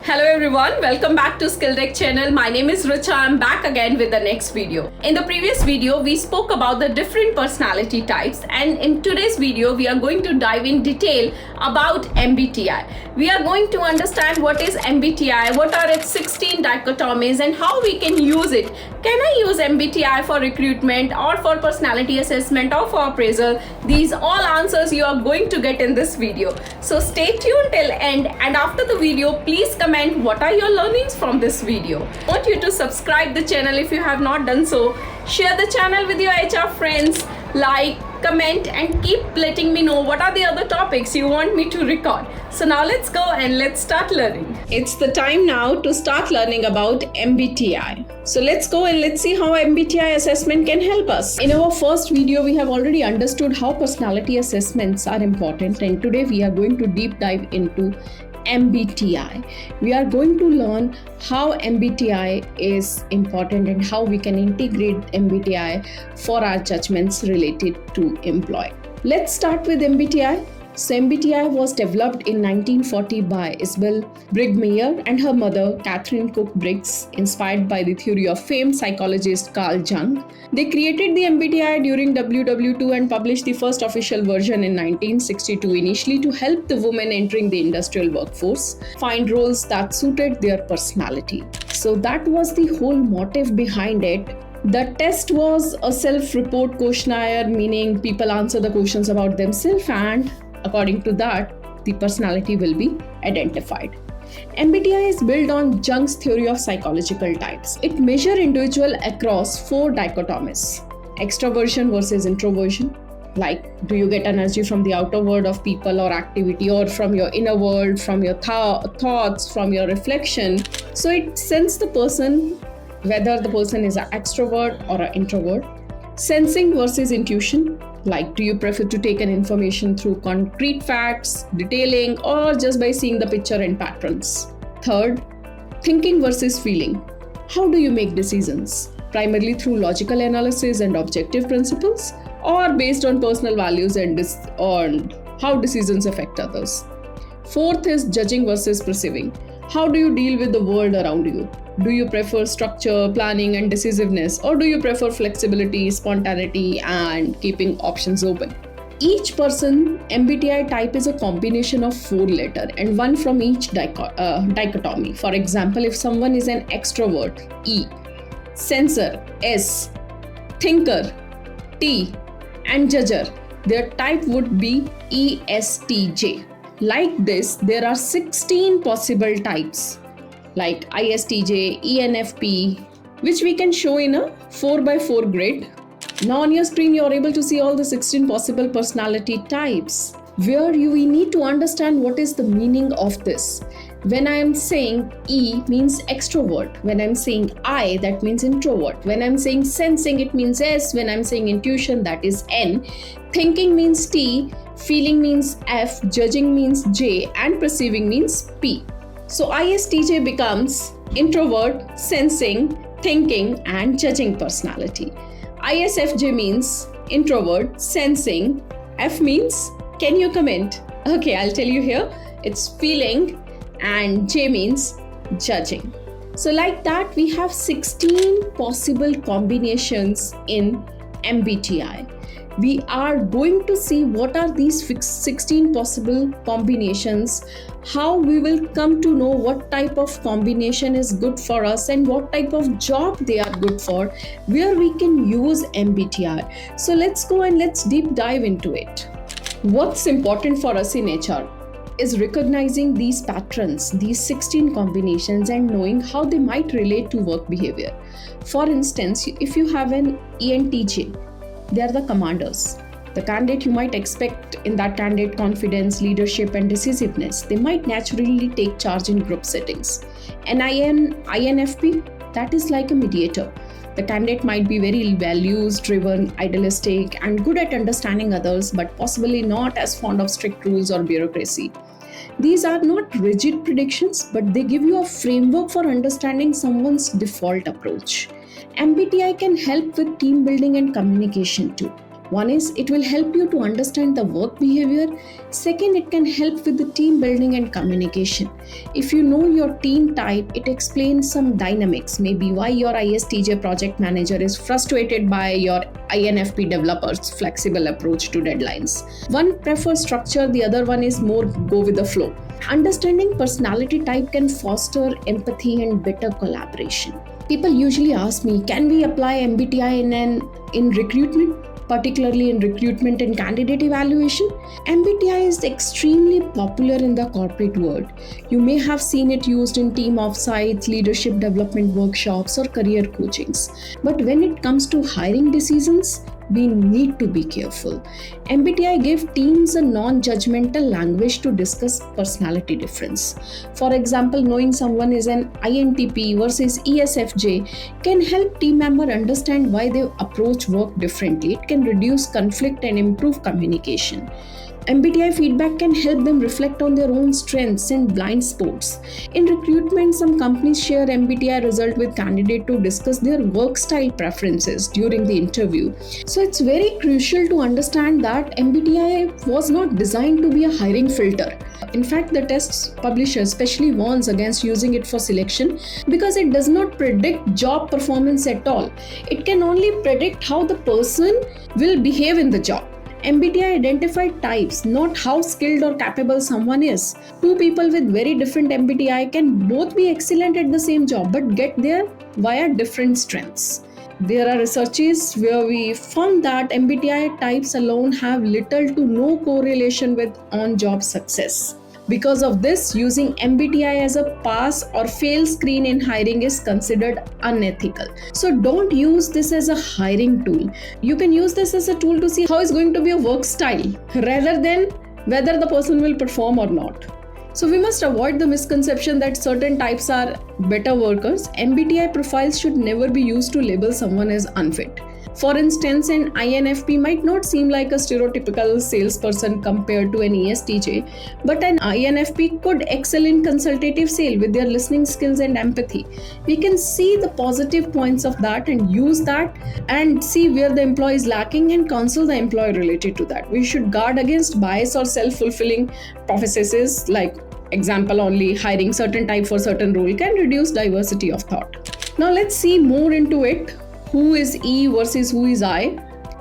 Hello everyone, welcome back to SkillDeck channel. My name is Richa. I'm back again with the next video. In the previous video, we spoke about the different personality types, and in today's video, we are going to dive in detail about MBTI. We are going to understand what is MBTI, what are its 16 dichotomies, and how we can use it. Can I use MBTI for recruitment or for personality assessment or for appraisal? These all answers you are going to get in this video. So stay tuned till end, and after the video, please comment what are your learnings from this video. I want you to subscribe the channel if you have not done so. Share the channel with your HR friends, like, comment, and keep letting me know what are the other topics you want me to record. So now let's go and let's start learning. It's the time now to start learning about MBTI. So let's go and let's see how MBTI assessment can help us. In our first video, we have already understood how personality assessments are important, and today we are going to deep dive into MBTI. We are going to learn how MBTI is important and how we can integrate MBTI for our judgments related to employee. Let's start with MBTI. So MBTI was developed in 1940 by Isabel Briggs and her mother Catherine Cook Briggs, inspired by the theory of famed psychologist Carl Jung. They created the MBTI during WW2 and published the first official version in 1962, initially to help the women entering the industrial workforce find roles that suited their personality. So that was the whole motive behind it. The test was a self-report questionnaire, meaning people answer the questions about themselves, and according to that, the personality will be identified. MBTI is built on Jung's theory of psychological types. It measures individuals across 4 dichotomies: extroversion versus introversion. Like, do you get energy from the outer world of people or activity, or from your inner world, from your thoughts, from your reflection? So it sends the person whether the person is an extrovert or an introvert. Sensing versus intuition. Like, do you prefer to take an information through concrete facts, detailing, or just by seeing the picture and patterns? Third, thinking versus feeling. How do you make decisions? Primarily through logical analysis and objective principles, or based on personal values and on how decisions affect others? Fourth is judging versus perceiving. How do you deal with the world around you? Do you prefer structure, planning, and decisiveness, or do you prefer flexibility, spontaneity, and keeping options open? Each person MBTI type is a combination of 4 letters and one from each dichotomy. For example, if someone is an extrovert, E, sensor, S, thinker, T, and judger, their type would be ESTJ. Like this, there are 16 possible types, like ISTJ, ENFP, which we can show in a 4x4 grid. Now on your screen, you're able to see all the 16 possible personality types, where we need to understand what is the meaning of this. When I am saying E means extrovert. When I'm saying I, that means introvert. When I'm saying sensing, it means S. When I'm saying intuition, that is N. Thinking means T. Feeling means F. Judging means J. And perceiving means P. So ISTJ becomes introvert, sensing, thinking, and judging personality. ISFJ means introvert, sensing. F means, can you comment? Okay, I'll tell you here. It's feeling, and J means judging. So like that, we have 16 possible combinations in MBTI. We are going to see what are these 16 possible combinations, how we will come to know what type of combination is good for us and what type of job they are good for, where we can use MBTI. So let's go and let's deep dive into it. What's important for us in HR is recognizing these patterns, these 16 combinations, and knowing how they might relate to work behavior. For instance, if you have an ENTJ, they are the commanders. The candidate, you might expect in that candidate confidence, leadership, and decisiveness. They might naturally take charge in group settings. An INFP, that is like a mediator. The candidate might be very values-driven, idealistic, and good at understanding others, but possibly not as fond of strict rules or bureaucracy. These are not rigid predictions, but they give you a framework for understanding someone's default approach. MBTI can help with team building and communication too. One is it will help you to understand the work behavior. Second, it can help with the team building and communication. If you know your team type, it explains some dynamics, maybe why your ISTJ project manager is frustrated by your INFP developers' flexible approach to deadlines. One prefers structure, the other one is more go with the flow. Understanding personality type can foster empathy and better collaboration. People usually ask me, can we apply MBTI in recruitment? Particularly in recruitment and candidate evaluation? MBTI is extremely popular in the corporate world. You may have seen it used in team offsites, leadership development workshops, or career coachings. But when it comes to hiring decisions, we need to be careful. MBTI gives teams a non-judgmental language to discuss personality difference. For example, knowing someone is an INTP versus ESFJ can help team member understand why they approach work differently. It can reduce conflict and improve communication. MBTI feedback can help them reflect on their own strengths and blind spots. In recruitment, some companies share MBTI result with candidates to discuss their work style preferences during the interview. So it's very crucial to understand that MBTI was not designed to be a hiring filter. In fact, the test publisher especially warns against using it for selection because it does not predict job performance at all. It can only predict how the person will behave in the job. MBTI identified types, not how skilled or capable someone is. Two people with very different MBTI can both be excellent at the same job but get there via different strengths. There are researches where we found that MBTI types alone have little to no correlation with on-job success. Because of this, using MBTI as a pass or fail screen in hiring is considered unethical. So don't use this as a hiring tool. You can use this as a tool to see how it's going to be a work style rather than whether the person will perform or not. So we must avoid the misconception that certain types are better workers. MBTI profiles should never be used to label someone as unfit. For instance, an INFP might not seem like a stereotypical salesperson compared to an ESTJ, but an INFP could excel in consultative sale with their listening skills and empathy. We can see the positive points of that and use that and see where the employee is lacking and counsel the employee related to that. We should guard against bias or self-fulfilling prophecies like example only hiring certain type for certain role can reduce diversity of thought. Now let's see more into it. Who is E versus who is I?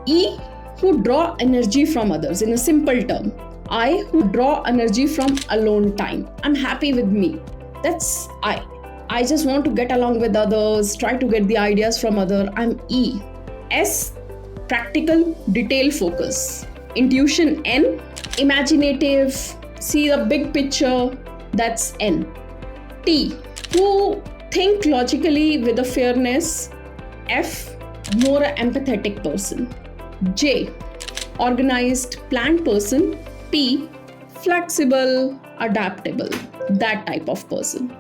E, who draw energy from others in a simple term. I, who draw energy from alone time. I'm happy with me. That's I. I just want to get along with others, try to get the ideas from others. I'm E. S, practical, detail focus. Intuition N, imaginative, see the big picture. That's N. T, who think logically with a fairness. F, more empathetic person. J, organized, planned person. P, flexible, adaptable, that type of person.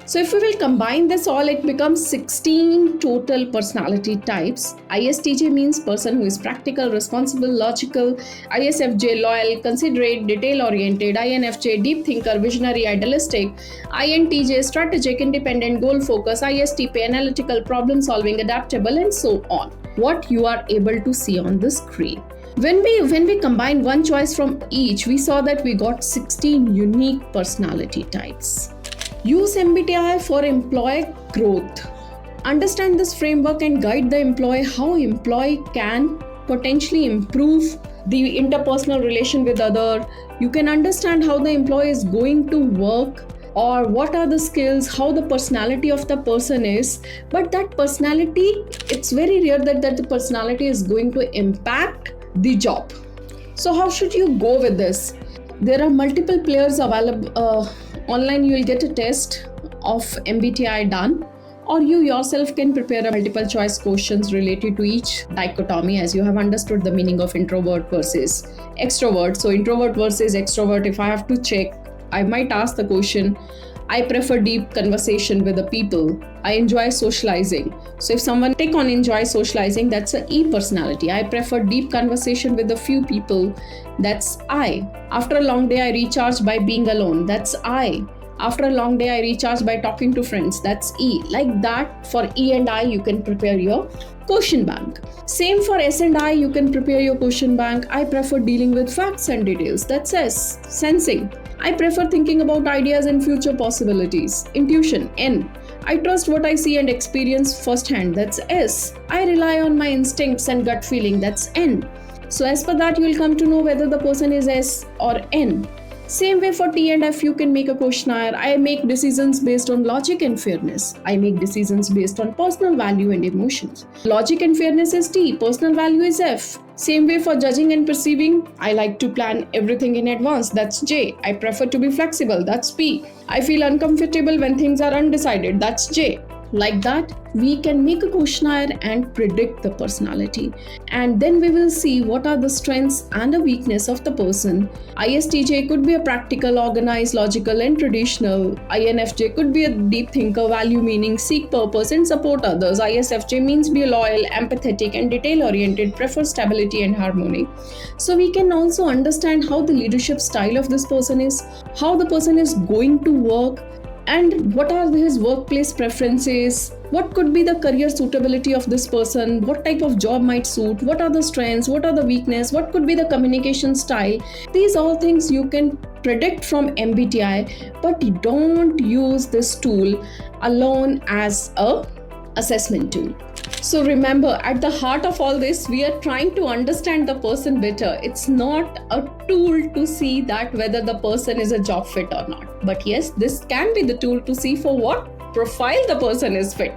So if we will combine this all, it becomes 16 total personality types. ISTJ means person who is practical, responsible, logical. ISFJ, loyal, considerate, detail-oriented. INFJ, deep thinker, visionary, idealistic. INTJ, strategic, independent, goal-focused. ISTP, analytical, problem-solving, adaptable, and so on. What you are able to see on the screen. When we combine one choice from each, we saw that we got 16 unique personality types. Use MBTI for employee growth. Understand this framework and guide the employee how employee can potentially improve the interpersonal relation with other. You can understand how the employee is going to work or what are the skills, how the personality of the person is. But that personality, it's very rare that the personality is going to impact the job. So how should you go with this? There are multiple players available. Online you will get a test of MBTI done, or you yourself can prepare a multiple choice questions related to each dichotomy as you have understood the meaning of introvert versus extrovert. So introvert versus extrovert, if I have to check, I might ask the question, I prefer deep conversation with the people. I enjoy socializing. So if someone take on enjoy socializing, that's an E personality. I prefer deep conversation with a few people. That's I. After a long day, I recharge by being alone. That's I. After a long day, I recharge by talking to friends. That's E. Like that, for E and I, you can prepare your question bank. Same for S and I, you can prepare your question bank. I prefer dealing with facts and details. That's S. Sensing. I prefer thinking about ideas and future possibilities. Intuition. N. I trust what I see and experience firsthand. That's S. I rely on my instincts and gut feeling. That's N. So as per that, you will come to know whether the person is S or N. Same way for T and F, you can make a questionnaire. I make decisions based on logic and fairness. I make decisions based on personal value and emotions. Logic and fairness is T, personal value is F. Same way for judging and perceiving, I like to plan everything in advance. That's J. I prefer to be flexible. That's P. I feel uncomfortable when things are undecided. That's J. Like that, we can make a questionnaire and predict the personality. And then we will see what are the strengths and the weakness of the person. ISTJ could be a practical, organized, logical, and traditional. INFJ could be a deep thinker, value meaning, seek purpose, and support others. ISFJ means be loyal, empathetic, and detail-oriented, prefer stability and harmony. So we can also understand how the leadership style of this person is, how the person is going to work, and what are his workplace preferences, what could be the career suitability of this person, what type of job might suit, what are the strengths, what are the weakness, what could be the communication style. These all things you can predict from MBTI, but don't use this tool alone as a assessment tool. So remember, at the heart of all this, we are trying to understand the person better. It's not a tool to see that whether the person is a job fit or not. But yes, this can be the tool to see for what profile the person is fit.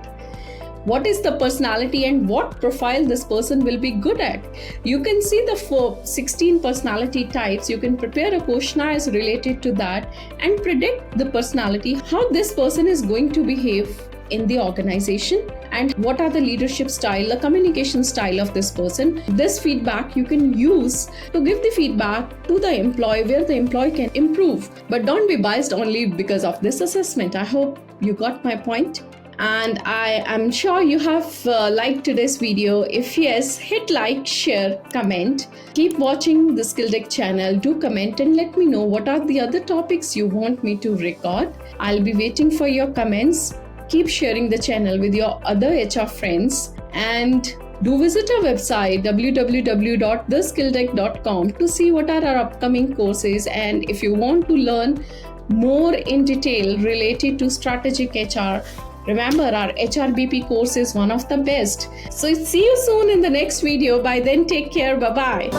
What is the personality and what profile this person will be good at. You can see the 16 personality types. You can prepare a questionnaire related to that and predict the personality, how this person is going to behave in the organization, and what are the leadership style, the communication style of this person. This feedback you can use to give the feedback to the employee where the employee can improve. But don't be biased only because of this assessment. I hope you got my point. And I am sure you have liked today's video. If yes, hit like, share, comment. Keep watching the SkillDeck channel. Do comment and let me know what are the other topics you want me to record. I'll be waiting for your comments. Keep sharing the channel with your other HR friends, and do visit our website www.theskilldeck.com to see what are our upcoming courses. And if you want to learn more in detail related to strategic HR, remember our HRBP course is one of the best. So see you soon in the next video. By then, take care. Bye-bye.